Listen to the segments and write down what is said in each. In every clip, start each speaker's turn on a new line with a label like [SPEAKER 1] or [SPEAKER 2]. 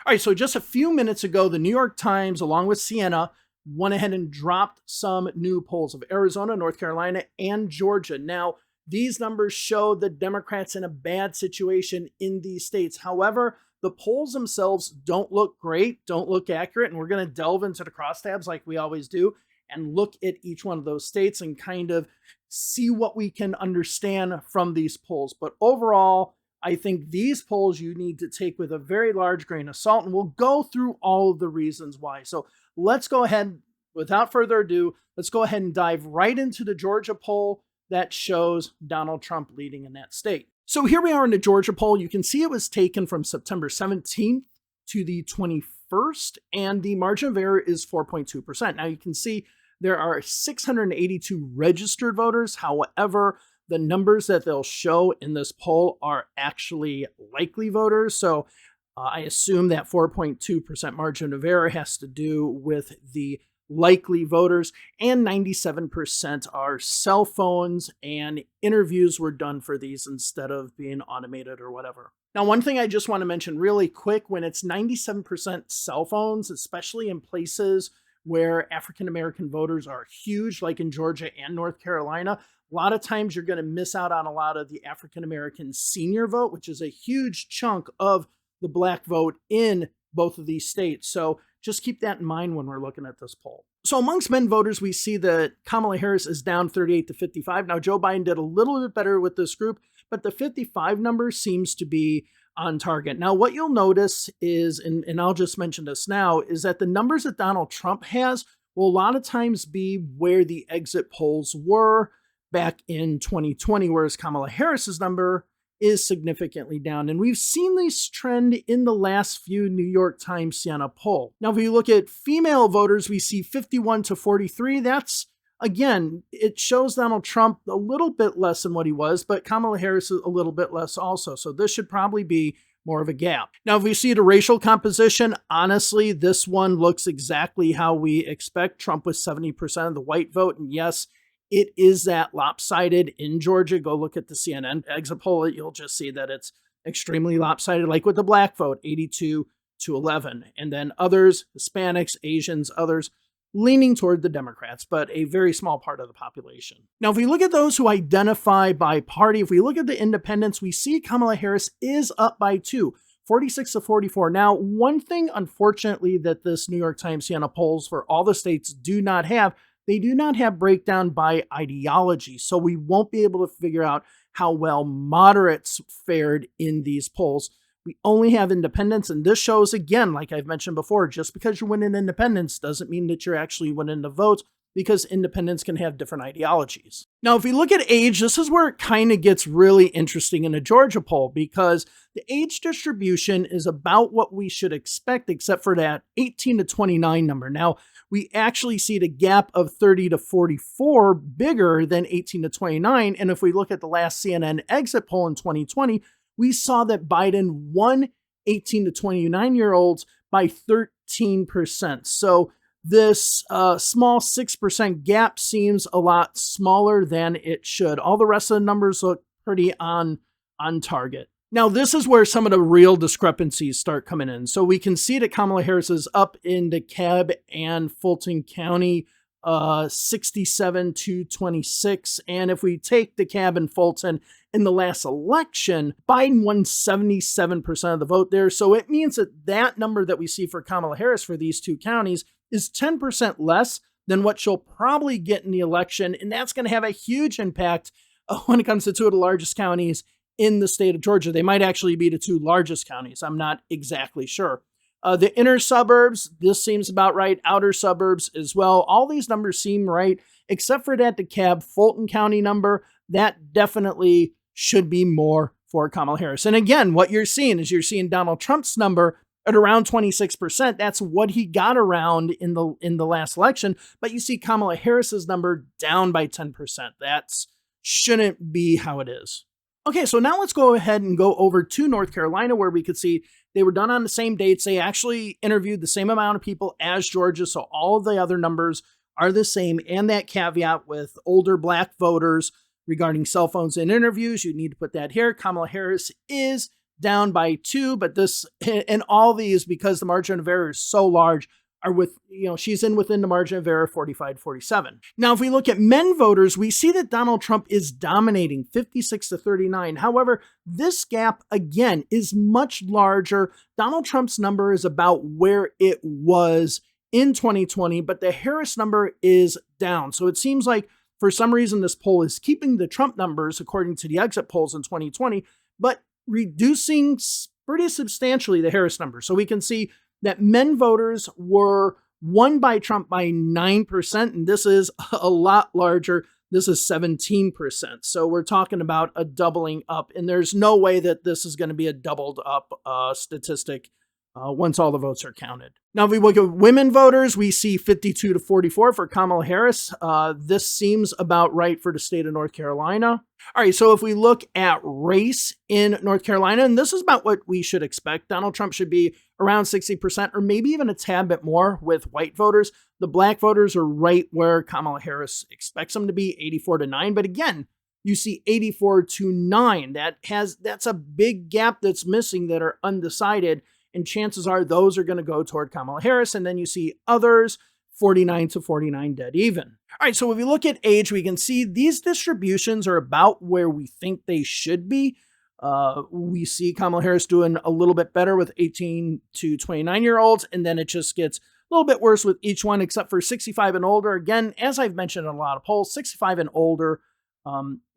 [SPEAKER 1] All right, so just a few minutes ago, the New York Times, along with Siena, went ahead and dropped some new polls of Arizona, North Carolina, and Georgia. Now, these numbers show the Democrats in a bad situation in these states. However, the polls themselves don't look great, don't look accurate, and we're going to delve into the crosstabs like we always do and look at each one of those states and kind of see what we can understand from these polls. But overall, I think these polls you need to take with a very large grain of salt, and we'll go through all of the reasons why. So let's go ahead, without further ado, let's go ahead and dive right into the Georgia poll that shows Donald Trump leading in that state. So here we are in the Georgia poll. You can see it was taken from September 17th to the 21st, and the margin of error is 4.2%. Now you can see there are 682 registered voters. However, the numbers that they'll show in this poll are actually likely voters. So I assume that 4.2% margin of error has to do with the likely voters, and 97% are cell phones, and interviews were done for these instead of being automated or whatever. Now, one thing I just want to mention really quick, when it's 97% cell phones, especially in places where African-American voters are huge, like in Georgia and North Carolina, a lot of times you're going to miss out on a lot of the African-American senior vote, which is a huge chunk of the black vote in both of these states. So just keep that in mind when we're looking at this poll. So amongst men voters, we see that Kamala Harris is down 38 to 55. Now, Joe Biden did a little bit better with this group, but the 55 number seems to be on target. Now, what you'll notice is, and I'll just mention this now, is that the numbers that Donald Trump has will a lot of times be where the exit polls were back in 2020, whereas Kamala Harris's number is significantly down. And we've seen this trend in the last few New York Times Siena poll. Now, if you look at female voters, we see 51 to 43. That's, again, it shows Donald Trump a little bit less than what he was, but Kamala Harris is a little bit less also. So this should probably be more of a gap. Now, if we see the racial composition, honestly, this one looks exactly how we expect. Trump was 70% of the white vote. And yes, it is that lopsided in Georgia. Go look at the CNN exit poll. You'll just see that it's extremely lopsided, like with the black vote, 82 to 11. And then others, Hispanics, Asians, others, leaning toward the Democrats, but a very small part of the population. Now, if we look at those who identify by party, if we look at the independents, we see Kamala Harris is up by 2, 46 to 44. Now, one thing, unfortunately, that this New York Times Siena polls for all the states do not have, they do not have breakdown by ideology. So we won't be able to figure out how well moderates fared in these polls. We only have independents, and this shows, again, like I've mentioned before, just because you win in independents doesn't mean that you're actually winning the votes, because independents can have different ideologies. Now, if we look at age, this is where it kind of gets really interesting in a Georgia poll, because the age distribution is about what we should expect, except for that 18 to 29 number. Now, we actually see the gap of 30 to 44 bigger than 18 to 29. And if we look at the last CNN exit poll in 2020, we saw that Biden won 18 to 29-year-olds by 13%. So this small 6% gap seems a lot smaller than it should. All the rest of the numbers look pretty on target. Now, this is where some of the real discrepancies start coming in. So we can see that Kamala Harris is up in DeKalb and Fulton County, 67 to 26. And if we take DeKalb and Fulton in the last election, Biden won 77% of the vote there. So it means that that number that we see for Kamala Harris for these two counties is 10% less than what she'll probably get in the election. And that's going to have a huge impact when it comes to two of the largest counties in the state of Georgia. They might actually be the two largest counties. I'm not exactly sure. The inner suburbs, this seems about right. Outer suburbs as well. All these numbers seem right, except for that DeKalb Fulton County number. That definitely should be more for Kamala Harris. And again, what you're seeing is you're seeing Donald Trump's number at around 26%. That's what he got around in the last election. But you see Kamala Harris's number down by 10%. That shouldn't be how it is. Okay, so now let's go ahead and go over to North Carolina, where we could see they were done on the same dates. They actually interviewed the same amount of people as Georgia, so all of the other numbers are the same. And that caveat with older black voters regarding cell phones and interviews, you need to put that here. Kamala Harris is down by 2, but this and all these, because the margin of error is so large, are she's within the margin of error 45-47. Now, if we look at men voters, we see that Donald Trump is dominating 56-39. However, this gap again is much larger. Donald Trump's number is about where it was in 2020, but the Harris number is down. So it seems like for some reason this poll is keeping the Trump numbers according to the exit polls in 2020, but reducing pretty substantially the Harris number. So we can see that men voters were won by Trump by 9%, and this is a lot larger. This is 17%. So we're talking about a doubling up, and there's no way that this is going to be a doubled up statistic once all the votes are counted. Now, if we look at women voters, we see 52-44 for Kamala Harris. This seems about right for the state of North Carolina. All right, so if we look at race in North Carolina, and this is about what we should expect, Donald Trump should be around 60% or maybe even a tad bit more with white voters. The black voters are right where Kamala Harris expects them to be, 84-9. But again, you see 84-9. That's a big gap that's missing that are undecided. And chances are those are going to go toward Kamala Harris. And then you see others 49-49 dead even. All right, so if we look at age, we can see these distributions are about where we think they should be. We see Kamala Harris doing a little bit better with 18 to 29-year-olds, and then it just gets a little bit worse with each one except for 65 and older. Again, as I've mentioned in a lot of polls, 65 and older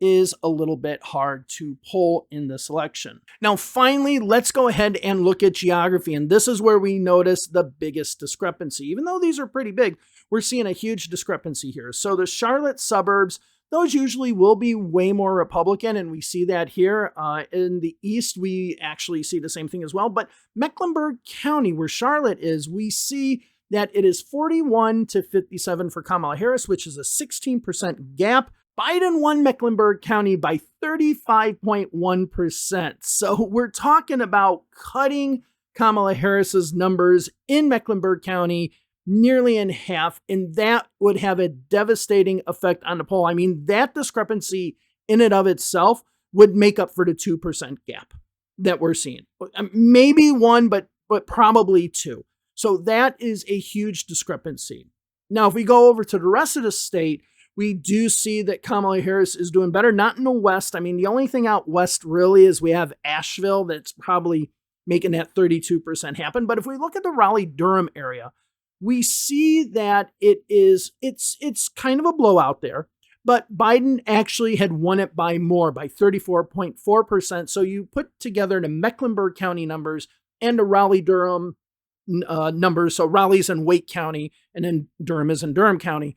[SPEAKER 1] is a little bit hard to poll in this election. Now, finally, let's go ahead and look at geography. And this is where we notice the biggest discrepancy. Even though these are pretty big, we're seeing a huge discrepancy here. So the Charlotte suburbs, those usually will be way more Republican, and we see that here. In the East, we actually see the same thing as well. But Mecklenburg County, where Charlotte is, we see that it is 41-57 for Kamala Harris, which is a 16% gap. Biden won Mecklenburg County by 35.1%. So we're talking about cutting Kamala Harris's numbers in Mecklenburg County nearly in half, and that would have a devastating effect on the poll. I mean, that discrepancy in and of itself would make up for the 2% gap that we're seeing. Maybe 1, but probably 2. So that is a huge discrepancy. Now, if we go over to the rest of the state, we do see that Kamala Harris is doing better, not in the West. I mean, the only thing out West really is we have Asheville that's probably making that 32% happen. But if we look at the Raleigh-Durham area, we see that it's kind of a blowout there. But Biden actually had won it by more, by 34.4%. So you put together the Mecklenburg County numbers and the Raleigh-Durham numbers. So Raleigh's in Wake County and then Durham is in Durham County.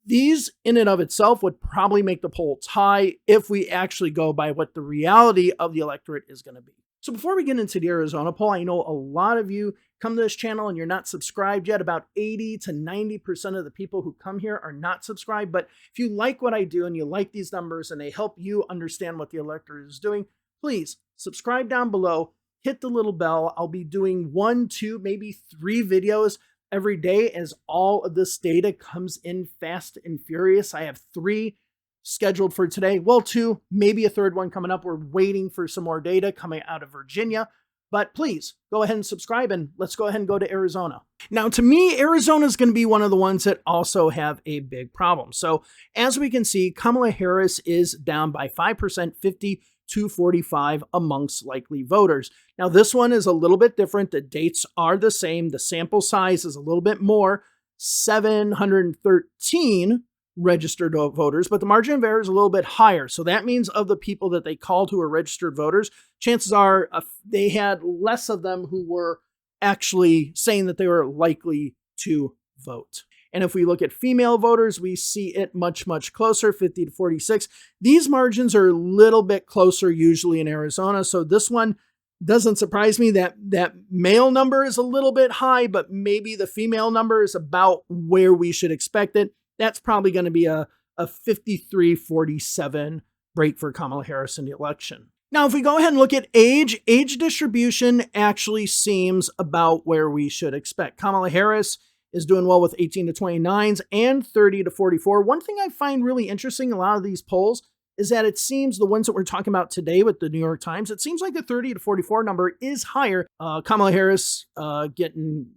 [SPEAKER 1] These in and of itself would probably make the poll tie if we actually go by what the reality of the electorate is going to be. So before we get into the Arizona poll, I know a lot of you come to this channel and you're not subscribed yet. About 80-90% of the people who come here are not subscribed. But if you like what I do and you like these numbers and they help you understand what the electorate is doing, please subscribe down below, hit the little bell. I'll be doing 1, 2, maybe 3 videos every day as all of this data comes in fast and furious. I have 3 scheduled for today. Well, 2, maybe a 3rd one coming up. We're waiting for some more data coming out of Virginia. But please go ahead and subscribe, and let's go ahead and go to Arizona. Now, to me, Arizona is going to be one of the ones that also have a big problem. So as we can see, Kamala Harris is down by 5%, 50-45 amongst likely voters. Now, this one is a little bit different. The dates are the same. The sample size is a little bit more, 713 registered voters, but the margin of error is a little bit higher. So that means of the people that they called who are registered voters, chances are they had less of them who were actually saying that they were likely to vote. And if we look at female voters, we see it much, much closer, 50-46. These margins are a little bit closer usually in Arizona. So this one doesn't surprise me that male number is a little bit high, but maybe the female number is about where we should expect it. That's probably going to be a 53-47 break for Kamala Harris in the election. Now, if we go ahead and look at age distribution actually seems about where we should expect. Kamala Harris is doing well with 18 to 29s and 30 to 44. One thing I find really interesting, a lot of these polls, is that it seems the ones that we're talking about today with the New York Times, it seems like the 30 to 44 number is higher. Kamala Harris getting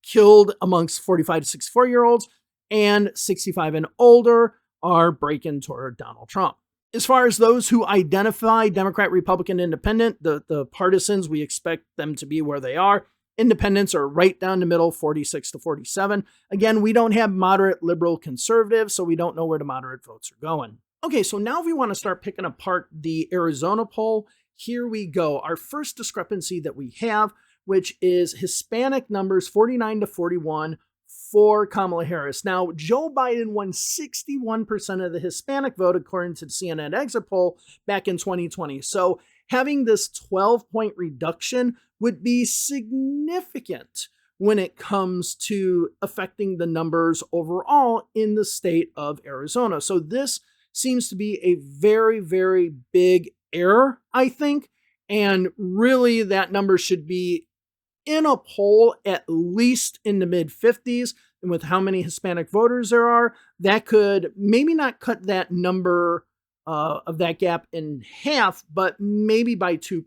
[SPEAKER 1] killed amongst 45 to 64-year-olds, and 65 and older are breaking toward Donald Trump. As far as those who identify Democrat, Republican, Independent, the partisans, we expect them to be where they are. Independents are right down the middle, 46 to 47. Again, we don't have moderate, liberal, conservative, so we don't know where the moderate votes are going. Okay, so now if we want to start picking apart the Arizona poll, here we go. Our first discrepancy that we have, which is Hispanic numbers 49 to 41 for Kamala Harris. Now, Joe Biden won 61% of the Hispanic vote, according to the CNN exit poll back in 2020. So having this 12-point reduction would be significant when it comes to affecting the numbers overall in the state of Arizona. So this seems to be a very, very big error, I think. And really, that number should be in a poll at least in the mid-50s. And with how many Hispanic voters there are, that could maybe not cut that number of that gap in half, but maybe by 2%.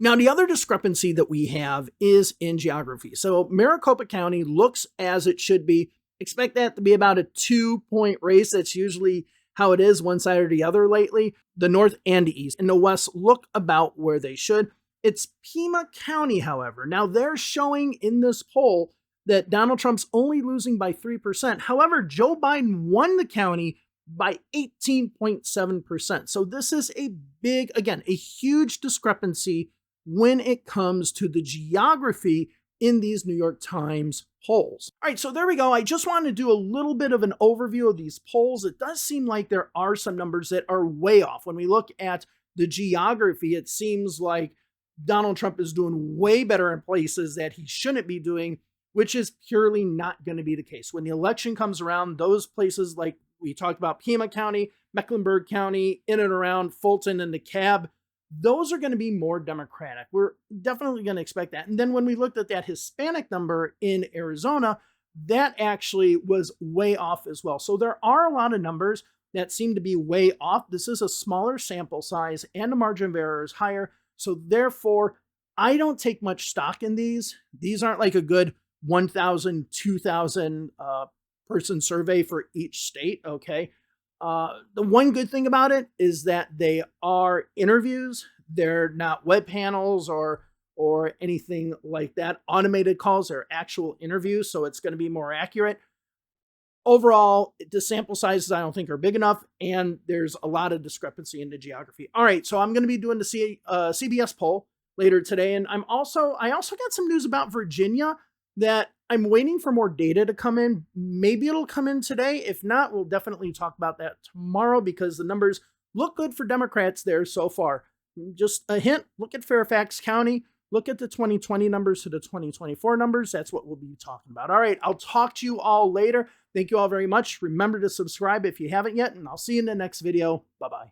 [SPEAKER 1] Now, the other discrepancy that we have is in geography. So Maricopa County looks as it should be. Expect that to be about a 2-point race. That's usually how it is, one side or the other lately. The north and the east and the west look about where they should. It's Pima County, however. Now, they're showing in this poll that Donald Trump's only losing by 3%. However, Joe Biden won the county by 18.7%. So this is a big, again, a huge discrepancy when it comes to the geography in these New York Times polls. All right, so there we go. I just wanted to do a little bit of an overview of these polls. It does seem like there are some numbers that are way off. When we look at the geography, it seems like Donald Trump is doing way better in places that he shouldn't be doing, which is purely not going to be the case. When the election comes around, those places like we talked about, Pima County, Mecklenburg County, in and around Fulton and DeKalb, those are going to be more Democratic. We're definitely going to expect that. And then when we looked at that Hispanic number in Arizona, that actually was way off as well. So there are a lot of numbers that seem to be way off. This is a smaller sample size and the margin of error is higher. So therefore, I don't take much stock in these. These aren't like a good 1,000, 2,000 person survey for each state, okay? The one good thing about it is that they are interviews. They're not web panels or anything like that. Automated calls are actual interviews, so it's going to be more accurate. Overall, the sample sizes I don't think are big enough, and there's a lot of discrepancy in the geography. All right, so I'm going to be doing the CBS poll later today, and I also got some news about Virginia that I'm waiting for more data to come in. Maybe it'll come in today. If not, we'll definitely talk about that tomorrow because the numbers look good for Democrats there so far. Just a hint, look at Fairfax County. Look at the 2020 numbers to the 2024 numbers. That's what we'll be talking about. All right, I'll talk to you all later. Thank you all very much. Remember to subscribe if you haven't yet, and I'll see you in the next video. Bye-bye.